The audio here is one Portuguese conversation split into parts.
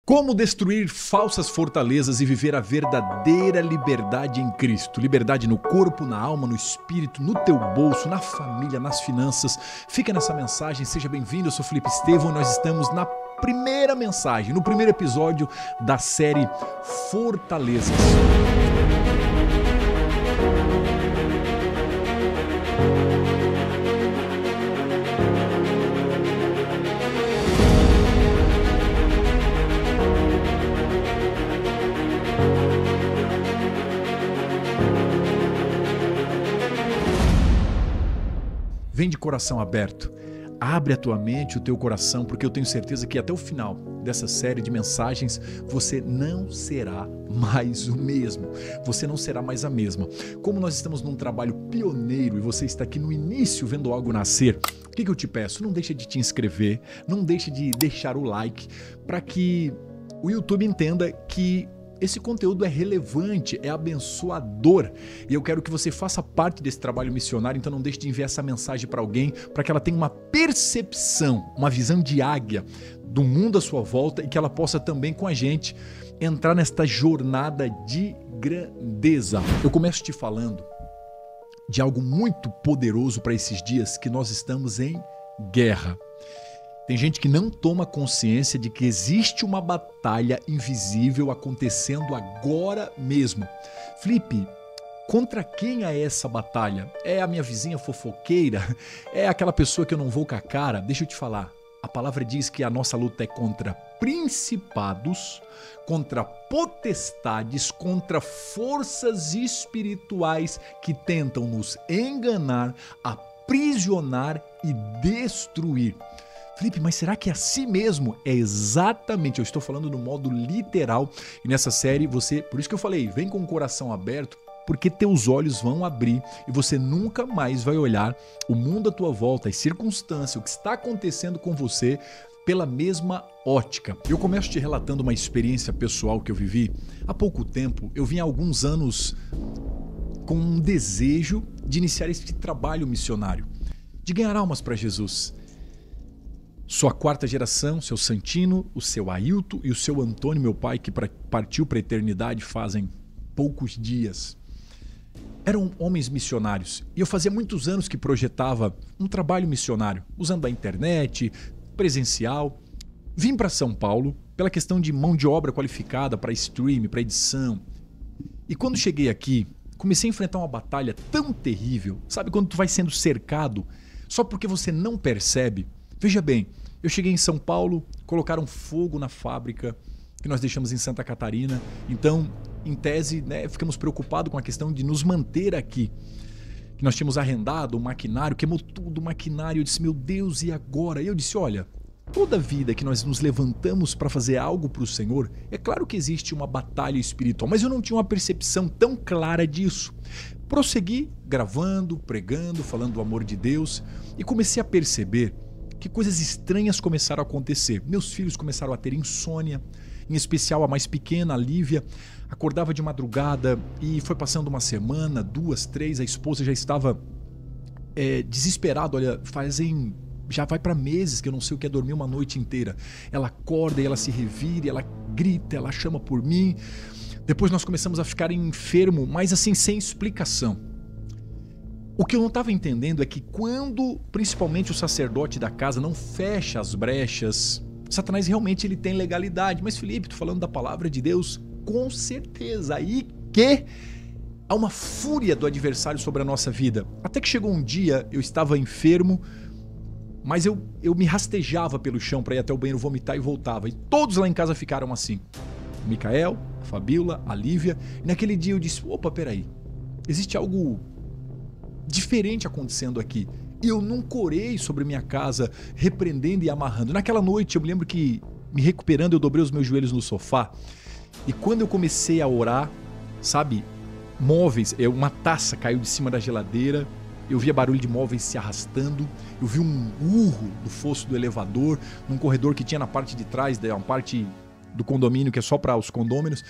Como destruir falsas fortalezas e viver a verdadeira liberdade em Cristo. Liberdade no corpo, na alma, no espírito, no teu bolso, na família, nas finanças. Fica nessa mensagem, seja bem-vindo. Eu sou Felipe Estevão e nós estamos na primeira mensagem, no primeiro episódio da série Fortalezas. Vem de coração aberto, abre a tua mente, o teu coração, porque eu tenho certeza que até o final dessa série de mensagens você não será mais o mesmo, você não será mais a mesma. Como nós estamos num trabalho pioneiro e você está aqui no início vendo algo nascer, o que eu te peço? Não deixa de te inscrever, não deixa de deixar o like, para que o YouTube entenda que esse conteúdo é relevante, é abençoador e eu quero que você faça parte desse trabalho missionário, então não deixe de enviar essa mensagem para alguém, para que ela tenha uma percepção, uma visão de águia do mundo à sua volta e que ela possa também com a gente entrar nesta jornada de grandeza. Eu começo te falando de algo muito poderoso para esses dias que nós estamos em guerra. Tem gente que não toma consciência de que existe uma batalha invisível acontecendo agora mesmo. Felipe, contra quem é essa batalha? É a minha vizinha fofoqueira? É aquela pessoa que eu não vou com a cara? Deixa eu te falar. A palavra diz que a nossa luta é contra principados, contra potestades, contra forças espirituais que tentam nos enganar, aprisionar e destruir. Felipe, mas será que é assim mesmo? É exatamente, eu estou falando no modo literal e nessa série você, por isso que eu falei, vem com o coração aberto, porque teus olhos vão abrir e você nunca mais vai olhar o mundo à tua volta, as circunstâncias, o que está acontecendo com você pela mesma ótica. Eu começo te relatando uma experiência pessoal que eu vivi há pouco tempo. Eu vim há alguns anos com um desejo de iniciar este trabalho missionário, de ganhar almas para Jesus. Sua quarta geração, seu Santino, o seu Ailton e o seu Antônio, meu pai, que partiu para a eternidade fazem poucos dias. Eram homens missionários e eu fazia muitos anos que projetava um trabalho missionário, usando a internet, presencial. Vim para São Paulo pela questão de mão de obra qualificada para stream, para edição. E quando cheguei aqui, comecei a enfrentar uma batalha tão terrível. Sabe quando tu vai sendo cercado só porque você não percebe? Veja bem, eu cheguei em São Paulo, colocaram fogo na fábrica que nós deixamos em Santa Catarina. Então, em tese, ficamos preocupados com a questão de nos manter aqui. Que nós tínhamos arrendado um maquinário, queimou tudo o maquinário. Eu disse, meu Deus, e agora? E eu disse, olha, toda vida que nós nos levantamos para fazer algo para o Senhor, é claro que existe uma batalha espiritual, mas eu não tinha uma percepção tão clara disso. Prossegui gravando, pregando, falando do amor de Deus e comecei a perceber que coisas estranhas começaram a acontecer. Meus filhos começaram a ter insônia, em especial a mais pequena, a Lívia, acordava de madrugada e foi passando uma semana, 2, 3, a esposa já estava desesperada, olha, já vai para meses que eu não sei o que é dormir uma noite inteira. Ela acorda e ela se revira, ela grita, ela chama por mim. Depois nós começamos a ficar enfermo, mas assim, sem explicação. O que eu não estava entendendo é que quando, principalmente o sacerdote da casa não fecha as brechas, Satanás realmente ele tem legalidade. Mas Felipe, tu falando da palavra de Deus, com certeza, aí que há uma fúria do adversário sobre a nossa vida. Até que chegou um dia, eu estava enfermo, mas eu me rastejava pelo chão para ir até o banheiro vomitar e voltava. E todos lá em casa ficaram assim. O Micael, a Fabíola, a Lívia. E naquele dia eu disse, opa, peraí, existe algo diferente acontecendo aqui. E eu nunca orei sobre minha casa, repreendendo e amarrando. Naquela noite eu me lembro que, me recuperando, eu dobrei os meus joelhos no sofá. E quando eu comecei a orar, sabe, móveis, uma taça caiu de cima da geladeira, eu via barulho de móveis se arrastando, eu vi um urro do fosso do elevador, num corredor que tinha na parte de trás, uma parte do condomínio que é só para os condôminos.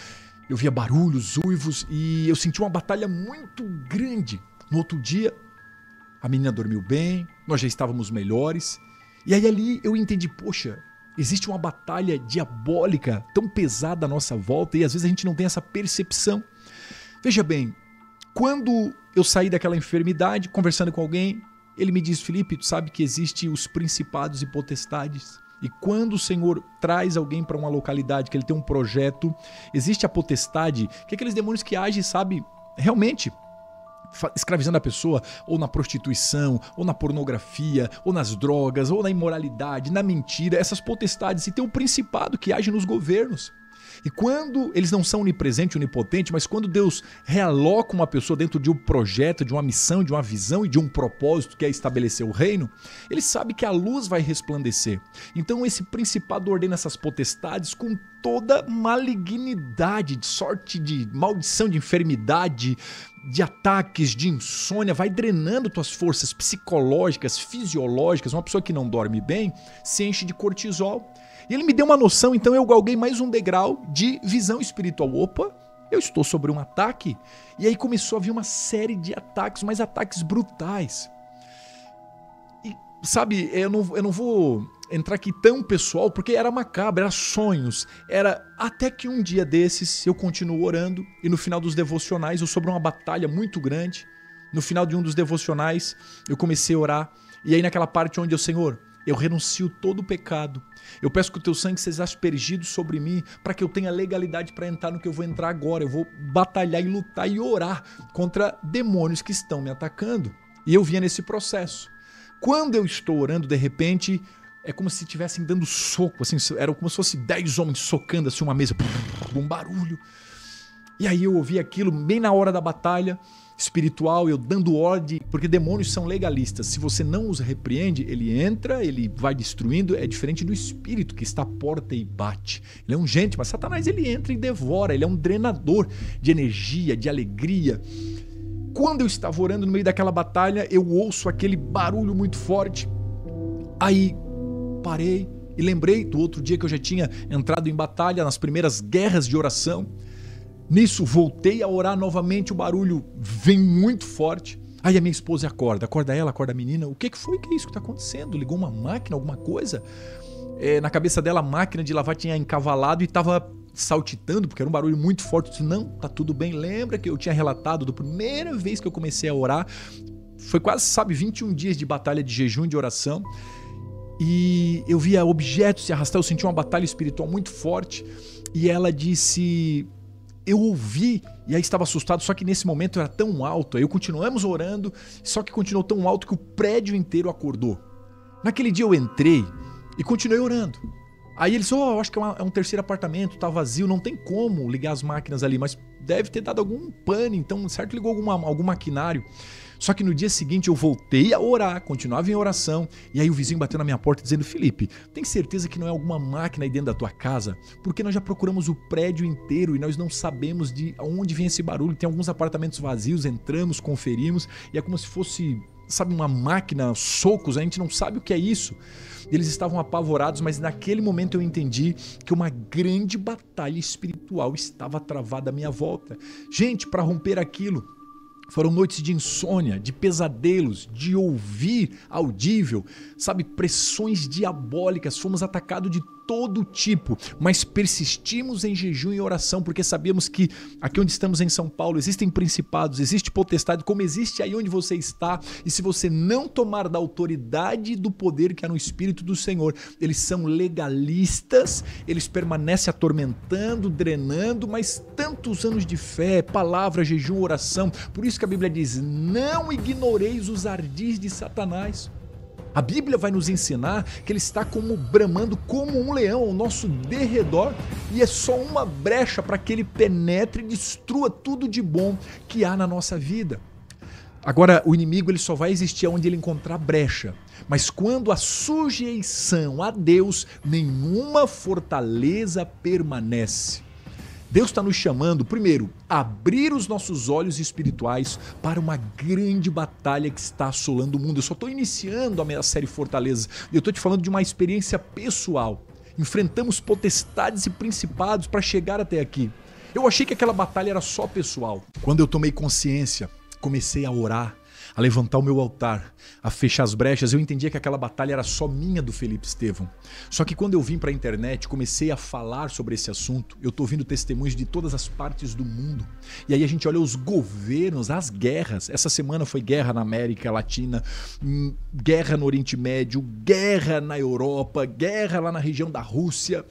Eu via barulhos, uivos e eu senti uma batalha muito grande. No outro dia, a menina dormiu bem, nós já estávamos melhores. E aí ali eu entendi, poxa, Existe uma batalha diabólica tão pesada à nossa volta e às vezes a gente não tem essa percepção. Veja bem, quando eu saí daquela enfermidade, conversando com alguém, ele me diz: Felipe, tu sabe que existem os principados e potestades? E quando o Senhor traz alguém para uma localidade, que ele tem um projeto, existe a potestade, que é aqueles demônios que agem, sabe, realmente escravizando a pessoa, ou na prostituição, ou na pornografia, ou nas drogas, ou na imoralidade, na mentira, essas potestades. E tem o principado que age nos governos. E quando eles não são onipresentes, onipotentes, mas quando Deus realoca uma pessoa dentro de um projeto, de uma missão, de uma visão e de um propósito que é estabelecer o reino, ele sabe que a luz vai resplandecer. Então esse principado ordena essas potestades com toda malignidade, de sorte, de maldição, de enfermidade, de ataques, de insônia, vai drenando tuas forças psicológicas, fisiológicas. Uma pessoa que não dorme bem se enche de cortisol. E ele me deu uma noção, então eu galguei mais um degrau de visão espiritual. Opa, eu estou sobre um ataque. E aí começou a vir uma série de ataques, mas ataques brutais. E sabe, eu não vou entrar aqui tão pessoal, porque era macabro, era sonhos. Era até que um dia desses eu continuo orando e no final dos devocionais eu sobre uma batalha muito grande. No final de um dos devocionais eu comecei a orar. E aí naquela parte onde Senhor, eu renuncio todo o pecado. Eu peço que o teu sangue seja aspergido sobre mim para que eu tenha legalidade para entrar no que eu vou entrar agora. Eu vou batalhar e lutar e orar contra demônios que estão me atacando. E eu vinha nesse processo. Quando eu estou orando, de repente, é como se estivessem dando soco. Assim, era como se fosse 10 homens socando assim uma mesa. Um barulho. E aí eu ouvi aquilo bem na hora da batalha espiritual, eu dando ordem, porque demônios são legalistas. Se você não os repreende, ele entra, ele vai destruindo. É diferente do espírito que está à porta e bate. Ele é um gente, mas Satanás ele entra e devora. Ele é um drenador de energia, de alegria. Quando eu estava orando no meio daquela batalha, eu ouço aquele barulho muito forte. Aí parei e lembrei do outro dia que eu já tinha entrado em batalha nas primeiras guerras de oração. Nisso, voltei a orar novamente, o barulho vem muito forte. Aí a minha esposa acorda ela, acorda a menina. O que foi? Que é isso que está acontecendo? Ligou uma máquina, alguma coisa? Na cabeça dela, a máquina de lavar tinha encavalado e estava saltitando, porque era um barulho muito forte. Eu disse: não, tá tudo bem. Lembra que eu tinha relatado da primeira vez que eu comecei a orar? Foi quase, 21 dias de batalha de jejum e de oração. E eu via objetos se arrastar, eu senti uma batalha espiritual muito forte. E ela disse... Eu ouvi, e aí estava assustado, só que nesse momento era tão alto, aí continuamos orando, só que continuou tão alto que o prédio inteiro acordou. Naquele dia eu entrei e continuei orando. Aí eles, eu acho que é um terceiro apartamento, tá vazio, não tem como ligar as máquinas ali, mas deve ter dado algum pane, então certo ligou algum maquinário. Só que no dia seguinte eu voltei a orar, continuava em oração, e aí o vizinho bateu na minha porta dizendo: Felipe, tem certeza que não é alguma máquina aí dentro da tua casa? Porque nós já procuramos o prédio inteiro e nós não sabemos de onde vem esse barulho. Tem alguns apartamentos vazios, entramos, conferimos, e é como se fosse, sabe, uma máquina, socos, a gente não sabe o que é isso. Eles estavam apavorados, mas naquele momento eu entendi que uma grande batalha espiritual estava travada à minha volta. Gente, para romper aquilo, foram noites de insônia, de pesadelos, de ouvir audível, sabe, pressões diabólicas. Fomos atacados de todo tipo, mas persistimos em jejum e oração, porque sabemos que aqui onde estamos em São Paulo existem principados, existe potestade, como existe aí onde você está. E se você não tomar da autoridade e do poder que há no Espírito do Senhor, eles são legalistas, eles permanecem atormentando, drenando, mas tantos anos de fé, palavra, jejum, oração. Por isso que a Bíblia diz: não ignoreis os ardis de Satanás. A Bíblia vai nos ensinar que ele está bramando como um leão ao nosso derredor, e é só uma brecha para que ele penetre e destrua tudo de bom que há na nossa vida. Agora, o inimigo ele só vai existir onde ele encontrar brecha, mas quando a sujeição a Deus, nenhuma fortaleza permanece. Deus está nos chamando, primeiro, a abrir os nossos olhos espirituais para uma grande batalha que está assolando o mundo. Eu só estou iniciando a minha série Fortalezas. Eu estou te falando de uma experiência pessoal. Enfrentamos potestades e principados para chegar até aqui. Eu achei que aquela batalha era só pessoal. Quando eu tomei consciência, comecei a orar. a levantar o meu altar, a fechar as brechas. Eu entendia que aquela batalha era só minha, do Felipe Estevão. Só que quando eu vim para a internet, comecei a falar sobre esse assunto, eu tô ouvindo testemunhos de todas as partes do mundo. E aí a gente olha os governos, as guerras. Essa semana foi guerra na América Latina, guerra no Oriente Médio, guerra na Europa, guerra lá na região da Rússia.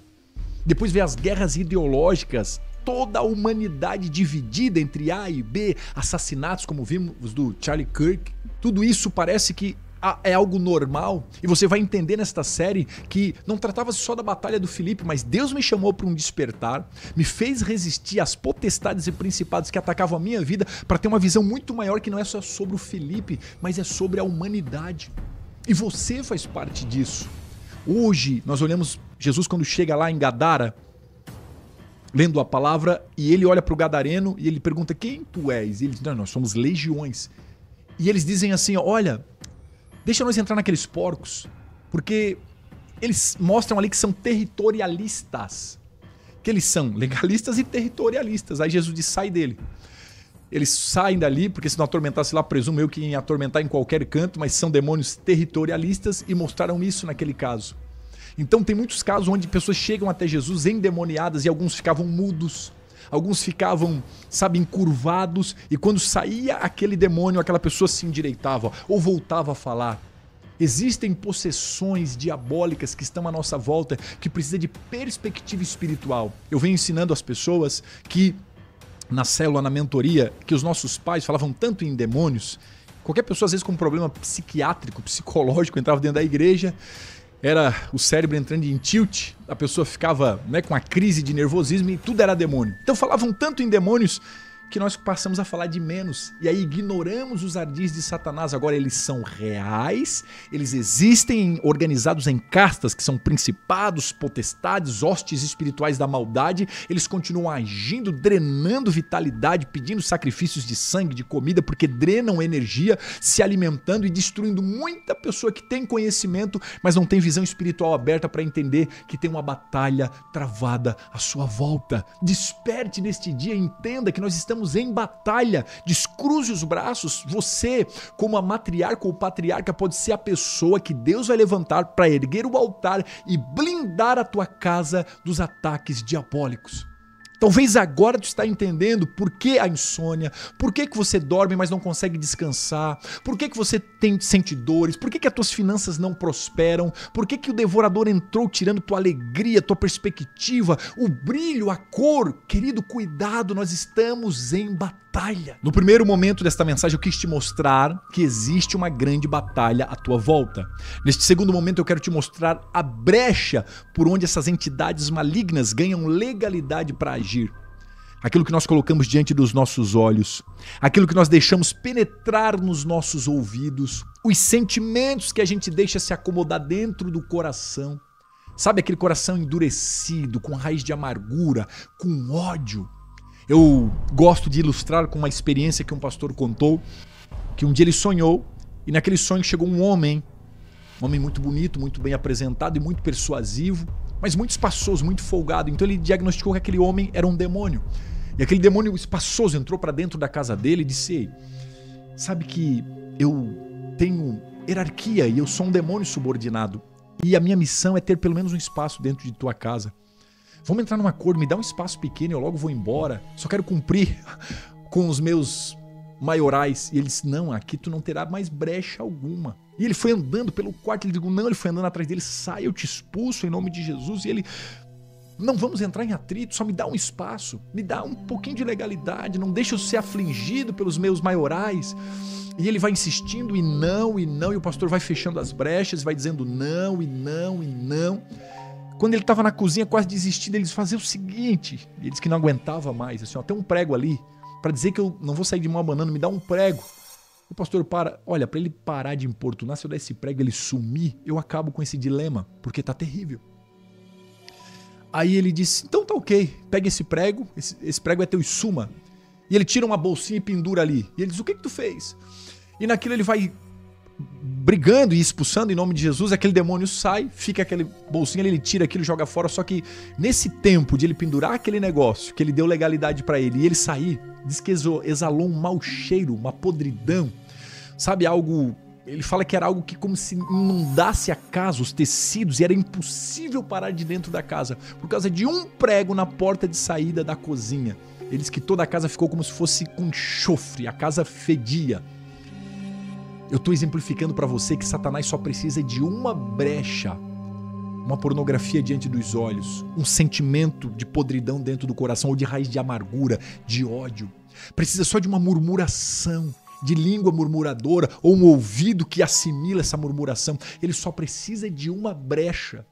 Depois vem as guerras ideológicas, toda a humanidade dividida entre A e B, assassinatos como vimos do Charlie Kirk. Tudo isso parece que é algo normal, e você vai entender nesta série que não tratava-se só da batalha do Felipe, mas Deus me chamou para um despertar, me fez resistir às potestades e principados que atacavam a minha vida, para ter uma visão muito maior, que não é só sobre o Felipe, mas é sobre a humanidade. E você faz parte disso. Hoje nós olhamos Jesus quando chega lá em Gadara, lendo a palavra, e ele olha para o gadareno e ele pergunta: quem tu és? E ele diz: não, nós somos legiões. E eles dizem assim: olha, deixa nós entrar naqueles porcos, porque eles mostram ali que são territorialistas, que eles são legalistas e territorialistas. Aí Jesus diz: sai dele. Eles saem dali, porque se não atormentasse lá, presumo eu que iam atormentar em qualquer canto, mas são demônios territorialistas, e mostraram isso naquele caso. Então tem muitos casos onde pessoas chegam até Jesus endemoniadas e alguns ficavam mudos, alguns ficavam, sabe, encurvados, e quando saía aquele demônio, aquela pessoa se endireitava ou voltava a falar. Existem possessões diabólicas que estão à nossa volta, que precisa de perspectiva espiritual. Eu venho ensinando às pessoas que na célula, na mentoria, que os nossos pais falavam tanto em demônios. Qualquer pessoa às vezes com um problema psiquiátrico, psicológico, entrava dentro da igreja, era o cérebro entrando em tilt, a pessoa ficava, né, com uma crise de nervosismo, e tudo era demônio. Então falavam tanto em demônios que nós passamos a falar de menos, e aí ignoramos os ardis de Satanás. Agora eles são reais, eles existem organizados em castas, que são principados, potestades, hostes espirituais da maldade. Eles continuam agindo, drenando vitalidade, pedindo sacrifícios de sangue, de comida, porque drenam energia, se alimentando e destruindo muita pessoa que tem conhecimento, mas não tem visão espiritual aberta para entender que tem uma batalha travada à sua volta. Desperte neste dia, entenda que nós estamos em batalha. Descruze os braços. Você, como a matriarca ou patriarca, pode ser a pessoa que Deus vai levantar para erguer o altar e blindar a tua casa dos ataques diabólicos. Talvez agora tu está entendendo por que a insônia, por que você dorme mas não consegue descansar, por que você sente dores, por que as tuas finanças não prosperam, por que o devorador entrou tirando tua alegria, tua perspectiva, o brilho, a cor. Querido, cuidado, nós estamos em batalha. No primeiro momento desta mensagem eu quis te mostrar que existe uma grande batalha à tua volta. Neste segundo momento eu quero te mostrar a brecha por onde essas entidades malignas ganham legalidade para agir. Aquilo que nós colocamos diante dos nossos olhos, aquilo que nós deixamos penetrar nos nossos ouvidos, os sentimentos que a gente deixa se acomodar dentro do coração. Sabe, aquele coração endurecido, com raiz de amargura, com ódio. Eu gosto de ilustrar com uma experiência que um pastor contou, que um dia ele sonhou, e naquele sonho chegou um homem muito bonito, muito bem apresentado e muito persuasivo, mas muito espaçoso, muito folgado. Então ele diagnosticou que aquele homem era um demônio. E aquele demônio espaçoso entrou para dentro da casa dele e disse: ei, sabe que eu tenho hierarquia e eu sou um demônio subordinado, e a minha missão é ter pelo menos um espaço dentro de tua casa. Vamos entrar num acordo, me dá um espaço pequeno e eu logo vou embora. Só quero cumprir com os meus maiorais. E ele disse: não, aqui tu não terá mais brecha alguma. E ele foi andando pelo quarto, ele disse: não, ele foi andando atrás dele: sai, eu te expulso em nome de Jesus. E ele: não vamos entrar em atrito, só me dá um espaço, me dá um pouquinho de legalidade, não deixa eu ser afligido pelos meus maiorais. E ele vai insistindo e não, e o pastor vai fechando as brechas, vai dizendo não, e não, e não. Quando ele estava na cozinha quase desistindo, ele disse: fazer o seguinte. Ele disse que não aguentava mais, assim, ó, tem um prego ali, para dizer que eu não vou sair de mão abanando, me dá um prego. O pastor para, olha, para ele parar de importunar, se eu der esse prego ele sumir, eu acabo com esse dilema, porque tá terrível. Aí ele disse: então tá ok, pega esse prego, esse prego é teu e suma. E ele tira uma bolsinha e pendura ali. E ele diz: o que tu fez? E naquilo ele vai brigando e expulsando em nome de Jesus, aquele demônio sai, fica aquele bolsinho, ele tira aquilo, joga fora. Só que nesse tempo de ele pendurar aquele negócio, que ele deu legalidade para ele, e ele sair, diz que exalou um mau cheiro, uma podridão. sabe, algo... Ele fala que era algo que como se inundasse a casa, os tecidos, e era impossível parar de dentro da casa, por causa de um prego na porta de saída da cozinha. Ele diz que toda a casa ficou como se fosse com enxofre, a casa fedia. Eu estou exemplificando para você que Satanás só precisa de uma brecha, uma pornografia diante dos olhos, um sentimento de podridão dentro do coração, ou de raiz de amargura, de ódio. Precisa só de uma murmuração, de língua murmuradora, ou um ouvido que assimila essa murmuração. Ele só precisa de uma brecha.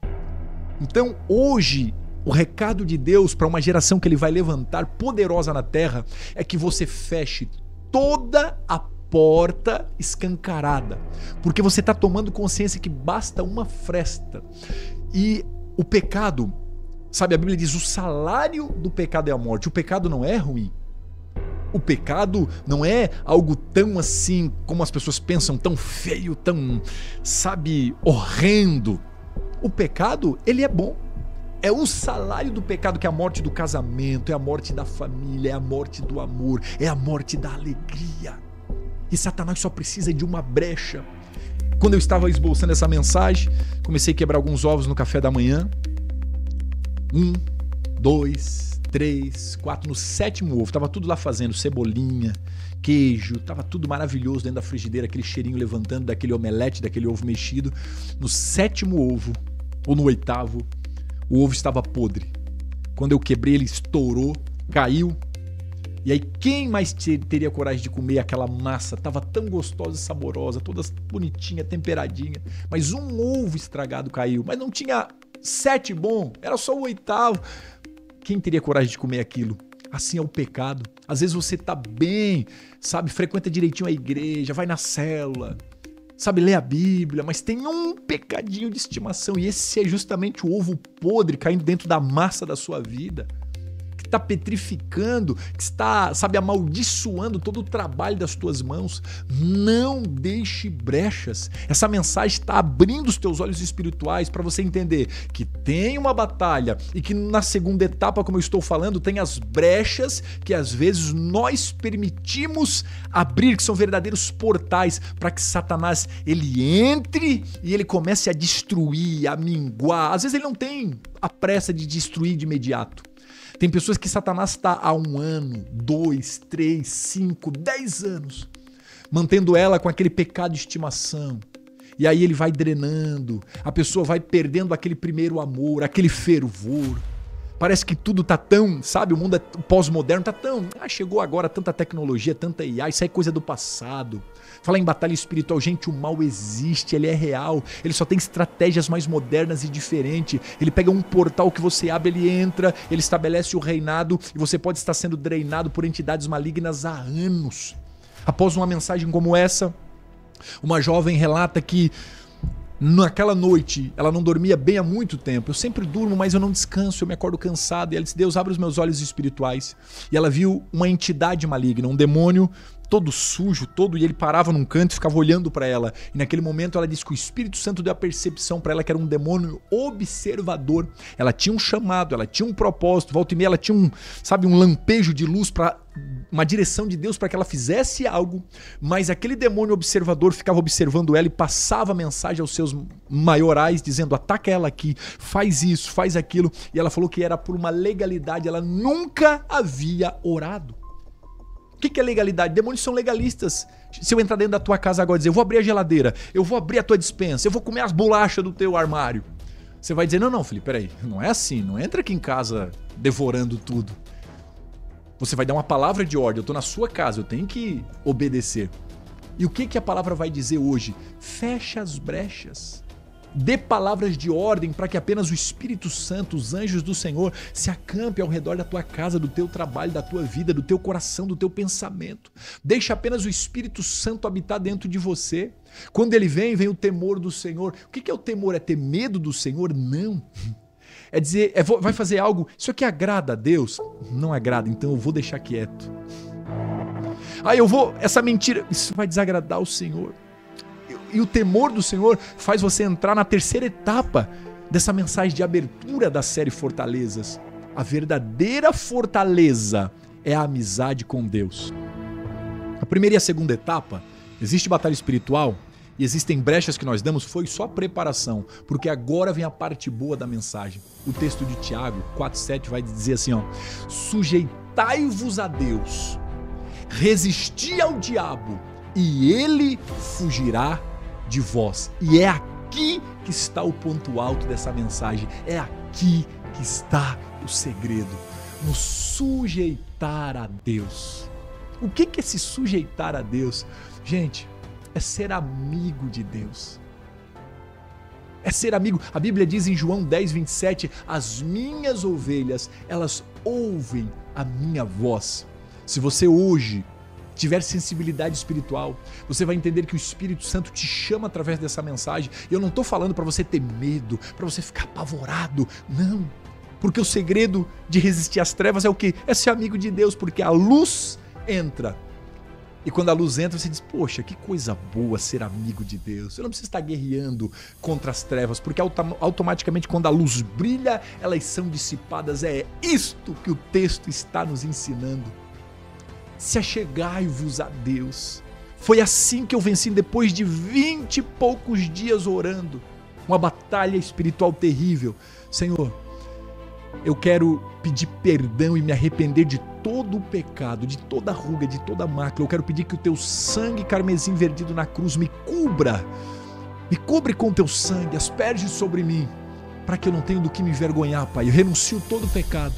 Então, hoje, o recado de Deus para uma geração que Ele vai levantar poderosa na terra é que você feche toda a porta escancarada, porque você está tomando consciência que basta uma fresta. E o pecado, sabe, a Bíblia diz, o salário do pecado é a morte. O pecado não é ruim. O pecado não é algo tão assim, como as pessoas pensam, tão feio, tão, sabe, horrendo. O pecado, ele é bom. É o salário do pecado, que é a morte do casamento, é a morte da família, é a morte do amor, é a morte da alegria. E Satanás só precisa de uma brecha. Quando eu estava esboçando essa mensagem, comecei a quebrar alguns ovos no café da manhã. 1, 2, 3, 4, no 7º ovo, tava tudo lá fazendo, cebolinha, queijo, tava tudo maravilhoso dentro da frigideira, aquele cheirinho levantando daquele omelete, daquele ovo mexido. No 7º ovo, ou no 8º, o ovo estava podre. Quando eu quebrei, ele estourou, caiu. E aí, quem mais teria coragem de comer aquela massa? Tava tão gostosa e saborosa, toda bonitinha, temperadinha. Mas um ovo estragado caiu. Mas não tinha 7 bom, era só o 8º. Quem teria coragem de comer aquilo? Assim é o pecado. Às vezes você tá bem, sabe, frequenta direitinho a igreja, vai na célula, sabe, lê a Bíblia, mas tem um pecadinho de estimação, e esse é justamente o ovo podre caindo dentro da massa da sua vida, que está petrificando, que está, sabe, amaldiçoando todo o trabalho das tuas mãos. Não deixe brechas. Essa mensagem está abrindo os teus olhos espirituais para você entender que tem uma batalha e que na segunda etapa, como eu estou falando, tem as brechas que às vezes nós permitimos abrir, que são verdadeiros portais para que Satanás ele entre e ele comece a destruir, a minguar. Às vezes ele não tem a pressa de destruir de imediato. Tem pessoas que Satanás está há 1 ano, 2, 3, 5, 10 anos, mantendo ela com aquele pecado de estimação. E aí ele vai drenando, a pessoa vai perdendo aquele primeiro amor, aquele fervor. Parece que tudo tá tão, sabe, o mundo pós-moderno tá tão... chegou agora tanta tecnologia, tanta IA, isso aí é coisa do passado. Falar em batalha espiritual, gente, o mal existe, ele é real, ele só tem estratégias mais modernas e diferentes. Ele pega um portal que você abre, ele entra, ele estabelece o reinado e você pode estar sendo drenado por entidades malignas há anos. Após uma mensagem como essa, uma jovem relata que naquela noite ela não dormia bem há muito tempo. Eu sempre durmo, mas eu não descanso, eu me acordo cansado. E ela disse, Deus, abre os meus olhos espirituais. E ela viu uma entidade maligna, um demônio todo sujo, e ele parava num canto e ficava olhando para ela. E naquele momento ela disse que o Espírito Santo deu a percepção para ela que era um demônio observador. Ela tinha um chamado, ela tinha um propósito, volta e meia ela tinha um lampejo de luz, para uma direção de Deus para que ela fizesse algo, mas aquele demônio observador ficava observando ela e passava a mensagem aos seus maiorais, dizendo, ataca ela aqui, faz isso, faz aquilo. E ela falou que era por uma legalidade, ela nunca havia orado. O que é legalidade? Demônios são legalistas. Se eu entrar dentro da tua casa agora e dizer, eu vou abrir a geladeira, eu vou abrir a tua despensa, eu vou comer as bolachas do teu armário. Você vai dizer, não, Felipe, peraí, não é assim, não entra aqui em casa devorando tudo. Você vai dar uma palavra de ordem, eu tô na sua casa, eu tenho que obedecer. E o que a palavra vai dizer hoje? Fecha as brechas. Dê palavras de ordem para que apenas o Espírito Santo, os anjos do Senhor, se acampe ao redor da tua casa, do teu trabalho, da tua vida, do teu coração, do teu pensamento. Deixa apenas o Espírito Santo habitar dentro de você. Quando ele vem o temor do Senhor. O que é o temor? É ter medo do Senhor? Não. É dizer, vai fazer algo, isso aqui agrada a Deus? Não agrada, então eu vou deixar quieto. Essa mentira, isso vai desagradar o Senhor. E o temor do Senhor faz você entrar na terceira etapa dessa mensagem de abertura da série Fortalezas. A verdadeira fortaleza é a amizade com Deus. A primeira e a segunda etapa Existe batalha espiritual e existem brechas que nós damos, foi só preparação, porque agora vem a parte boa da mensagem. O texto de Tiago 4,7 vai dizer assim, ó: sujeitai-vos a Deus, resisti ao diabo e ele fugirá de vós. E é aqui que está o ponto alto dessa mensagem, é aqui que está o segredo, no sujeitar a Deus. O que é se sujeitar a Deus? Gente, é ser amigo de Deus. É ser amigo. A Bíblia diz em João 10:27, as minhas ovelhas, elas ouvem a minha voz. Se você hoje tiver sensibilidade espiritual, você vai entender que o Espírito Santo te chama através dessa mensagem. Eu não estou falando para você ter medo, para você ficar apavorado, não. Porque o segredo de resistir às trevas é o quê? É ser amigo de Deus, porque a luz entra. E quando a luz entra, você diz, poxa, que coisa boa ser amigo de Deus. Eu não preciso estar guerreando contra as trevas, porque automaticamente quando a luz brilha, elas são dissipadas. É isto que o texto está nos ensinando. Se achegai-vos a Deus. Foi assim que eu venci depois de 20 e poucos dias orando. Uma batalha espiritual terrível. Senhor, eu quero pedir perdão e me arrepender de todo o pecado, de toda ruga, de toda mácula. Eu quero pedir que o teu sangue carmesim vertido na cruz me cubra. Me cobre com o teu sangue, asperge sobre mim, para que eu não tenha do que me envergonhar, Pai. Eu renuncio todo o pecado.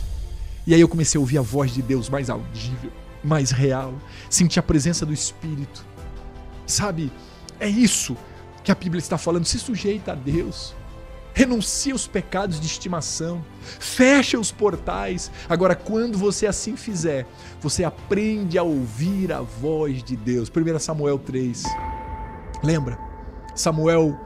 E aí eu comecei a ouvir a voz de Deus mais audível, mais real. Senti a presença do Espírito. Sabe, é isso que a Bíblia está falando. Se sujeita a Deus. Renuncia os pecados de estimação, fecha os portais. Agora, quando você assim fizer, você aprende a ouvir a voz de Deus. 1 Samuel 3. Lembra? Samuel,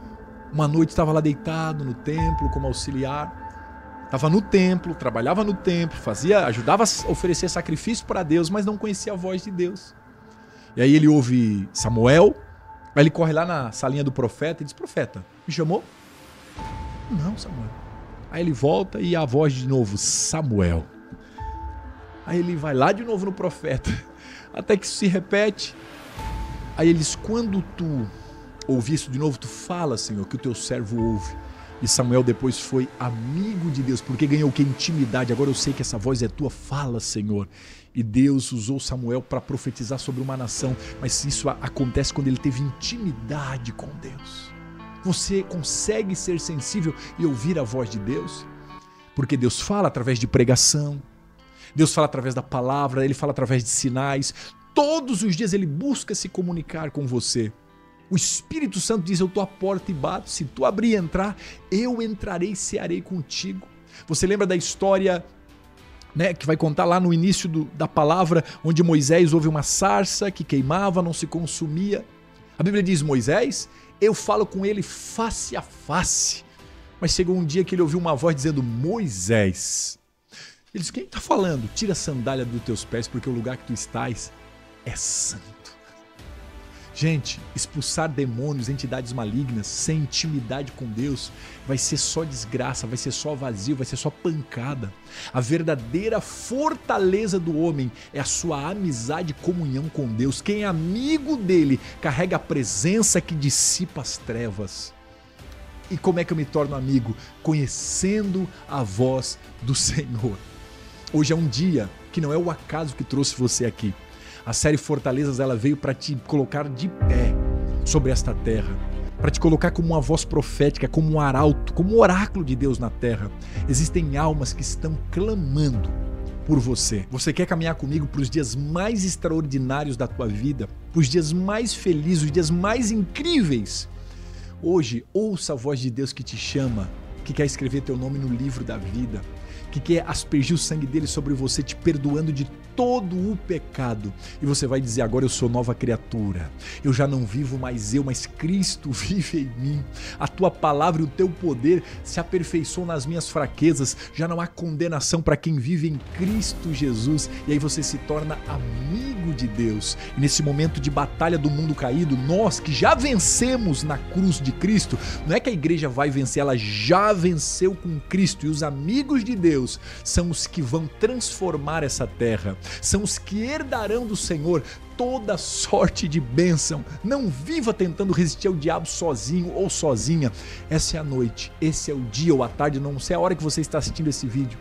uma noite, estava lá deitado no templo como auxiliar. Estava no templo, trabalhava no templo, ajudava a oferecer sacrifício para Deus, mas não conhecia a voz de Deus. E aí ele ouve Samuel, aí ele corre lá na salinha do profeta e diz, profeta, me chamou? Não, Samuel. Aí ele volta e a voz de novo, Samuel. Aí ele vai lá de novo no profeta, até que isso se repete. Aí ele diz, quando tu ouvir isso de novo, tu fala, Senhor, que o teu servo ouve. E Samuel depois foi amigo de Deus, porque ganhou o que? Intimidade. Agora eu sei que essa voz é tua, fala, Senhor. E Deus usou Samuel para profetizar sobre uma nação, mas isso acontece quando ele teve intimidade com Deus. Você consegue ser sensível e ouvir a voz de Deus? Porque Deus fala através de pregação, Deus fala através da palavra, Ele fala através de sinais. Todos os dias Ele busca se comunicar com você. O Espírito Santo diz, eu estou à porta e bato, se tu abrir e entrar, eu entrarei e cearei contigo. Você lembra da história, né, que vai contar lá no início da palavra, onde Moisés ouve uma sarça que queimava, não se consumia. A Bíblia diz, Moisés, eu falo com ele face a face. Mas chegou um dia que ele ouviu uma voz dizendo, Moisés. Ele disse, quem está falando? Tira a sandália dos teus pés, porque o lugar que tu estás é santo. Gente, expulsar demônios, entidades malignas, sem intimidade com Deus, vai ser só desgraça, vai ser só vazio, vai ser só pancada. A verdadeira fortaleza do homem é a sua amizade e comunhão com Deus. Quem é amigo dele carrega a presença que dissipa as trevas. E como é que eu me torno amigo? Conhecendo a voz do Senhor. Hoje é um dia que não é o acaso que trouxe você aqui. A série Fortalezas, ela veio para te colocar de pé sobre esta terra, para te colocar como uma voz profética, como um arauto, como um oráculo de Deus na terra. Existem almas que estão clamando por você. Você quer caminhar comigo para os dias mais extraordinários da tua vida, para os dias mais felizes, os dias mais incríveis? Hoje, ouça a voz de Deus que te chama, que quer escrever teu nome no livro da vida, que quer aspergir o sangue dele sobre você, te perdoando de todo o pecado. E você vai dizer, agora eu sou nova criatura. Eu já não vivo mais eu, mas Cristo vive em mim. A tua palavra e o teu poder se aperfeiçoam nas minhas fraquezas. Já não há condenação para quem vive em Cristo Jesus. E aí você se torna amigo de Deus. E nesse momento de batalha do mundo caído, nós que já vencemos na cruz de Cristo, não é que a igreja vai vencer, ela já venceu com Cristo. E os amigos de Deus Deus são os que vão transformar essa terra, são os que herdarão do Senhor toda sorte de bênção. Não viva tentando resistir ao diabo sozinho ou sozinha. Essa é a noite, esse é o dia ou a tarde, não sei a hora que você está assistindo esse vídeo,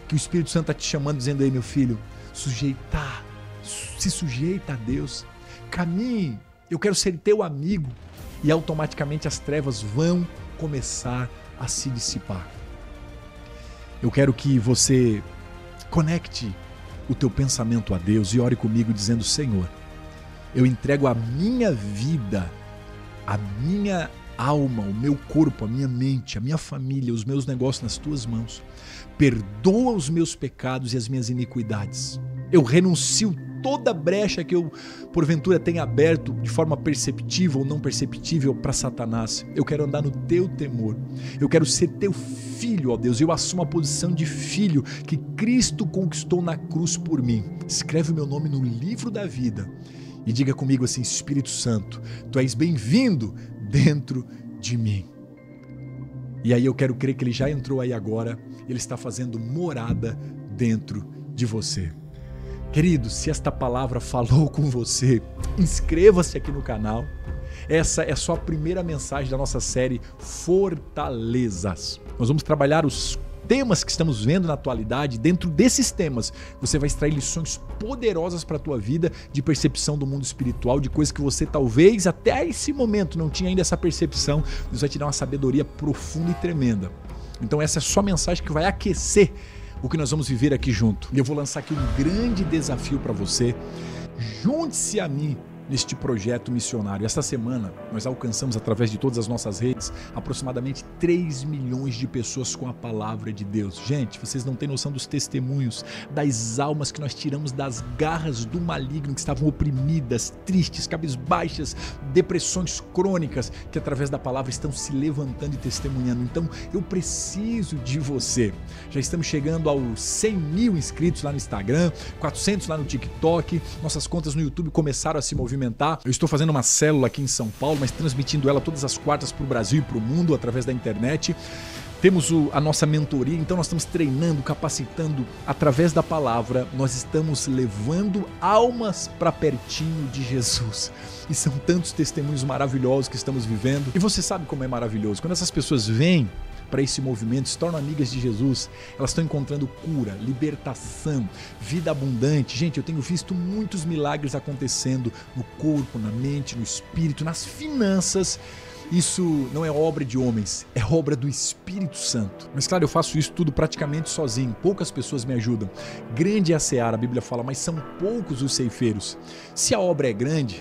que o Espírito Santo está te chamando, dizendo: ei, meu filho, se sujeita a Deus, caminhe, eu quero ser teu amigo. E automaticamente as trevas vão começar a se dissipar. Eu quero que você conecte o teu pensamento a Deus e ore comigo dizendo: Senhor, eu entrego a minha vida, a minha alma, o meu corpo, a minha mente, a minha família, os meus negócios nas tuas mãos. Perdoa os meus pecados e as minhas iniquidades. Eu renuncio toda brecha que eu, porventura, tenha aberto de forma perceptível ou não perceptível para Satanás. Eu quero andar no teu temor. Eu quero ser teu filho, ó Deus. Eu assumo a posição de filho que Cristo conquistou na cruz por mim. Escreve o meu nome no livro da vida e diga comigo assim: Espírito Santo, tu és bem-vindo dentro de mim. E aí eu quero crer que ele já entrou aí agora. Ele está fazendo morada dentro de você. Querido, se esta palavra falou com você, inscreva-se aqui no canal. Essa é só a primeira mensagem da nossa série Fortalezas. Nós vamos trabalhar os temas que estamos vendo na atualidade. Dentro desses temas, você vai extrair lições poderosas para a tua vida, de percepção do mundo espiritual, de coisas que você talvez até esse momento não tinha ainda essa percepção. Deus vai te dar uma sabedoria profunda e tremenda. Então essa é só a mensagem que vai aquecer o que nós vamos viver aqui junto. E eu vou lançar aqui um grande desafio para você. Junte-se a mim neste projeto missionário. Esta semana nós alcançamos, através de todas as nossas redes, aproximadamente 3 milhões de pessoas com a palavra de Deus. Gente, vocês não têm noção dos testemunhos, das almas que nós tiramos das garras do maligno, que estavam oprimidas, tristes, cabisbaixas, depressões crônicas, que através da palavra estão se levantando e testemunhando. Então eu preciso de você. Já estamos chegando aos 100 mil inscritos lá no Instagram, 400 lá no TikTok, nossas contas no YouTube começaram a se movimentar. Eu estou fazendo uma célula aqui em São Paulo, mas transmitindo ela todas as quartas para o Brasil e para o mundo através da internet. Temos a nossa mentoria, então nós estamos treinando, capacitando através da palavra. Nós estamos levando almas para pertinho de Jesus. E são tantos testemunhos maravilhosos que estamos vivendo. E você sabe como é maravilhoso. Quando essas pessoas vêm para esse movimento, se tornam amigas de Jesus, elas estão encontrando cura, libertação, vida abundante. Gente, eu tenho visto muitos milagres acontecendo no corpo, na mente, no espírito, nas finanças. Isso não é obra de homens, é obra do Espírito Santo. Mas claro, eu faço isso tudo praticamente sozinho, poucas pessoas me ajudam. Grande é a seara, a Bíblia fala, mas são poucos os ceifeiros. Se a obra é grande,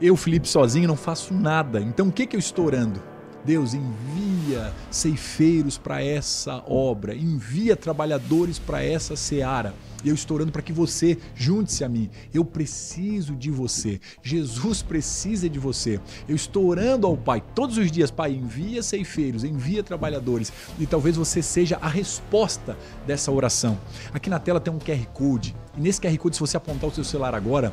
eu, Felipe, sozinho não faço nada. Então o que eu estou orando? Deus, envia ceifeiros para essa obra, envia trabalhadores para essa seara. E eu estou orando para que você junte-se a mim. Eu preciso de você. Jesus precisa de você. Eu estou orando ao Pai todos os dias. Pai, envia ceifeiros, envia trabalhadores. E talvez você seja a resposta dessa oração. Aqui na tela tem um QR Code. E nesse QR Code, se você apontar o seu celular agora,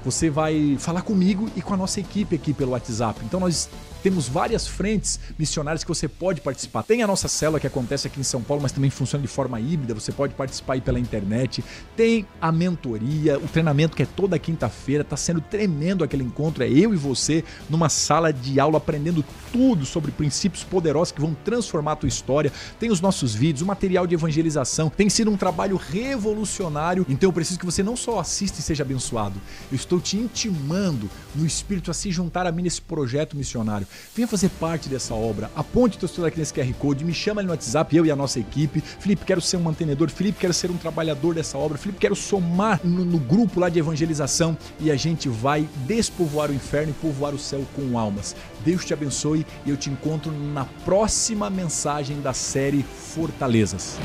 você vai falar comigo e com a nossa equipe aqui pelo WhatsApp. Então nós temos várias frentes missionárias que você pode participar. Tem a nossa célula que acontece aqui em São Paulo, mas também funciona de forma híbrida. Você pode participar aí pela internet. Tem a mentoria, o treinamento que é toda quinta-feira. Está sendo tremendo aquele encontro. É eu e você numa sala de aula aprendendo tudo sobre princípios poderosos que vão transformar a tua história. Tem os nossos vídeos, o material de evangelização. Tem sido um trabalho revolucionário. Então eu preciso que você não só assista e seja abençoado. Eu estou te intimando no Espírito a se juntar a mim nesse projeto missionário. Venha fazer parte dessa obra. Aponte o teu celular aqui nesse QR Code, me chama ali no WhatsApp, eu e a nossa equipe. Felipe, quero ser um mantenedor. Felipe, quero ser um trabalhador dessa obra. Felipe, quero somar no grupo lá de evangelização e a gente vai despovoar o inferno e povoar o céu com almas. Deus te abençoe e eu te encontro na próxima mensagem da série Fortalezas.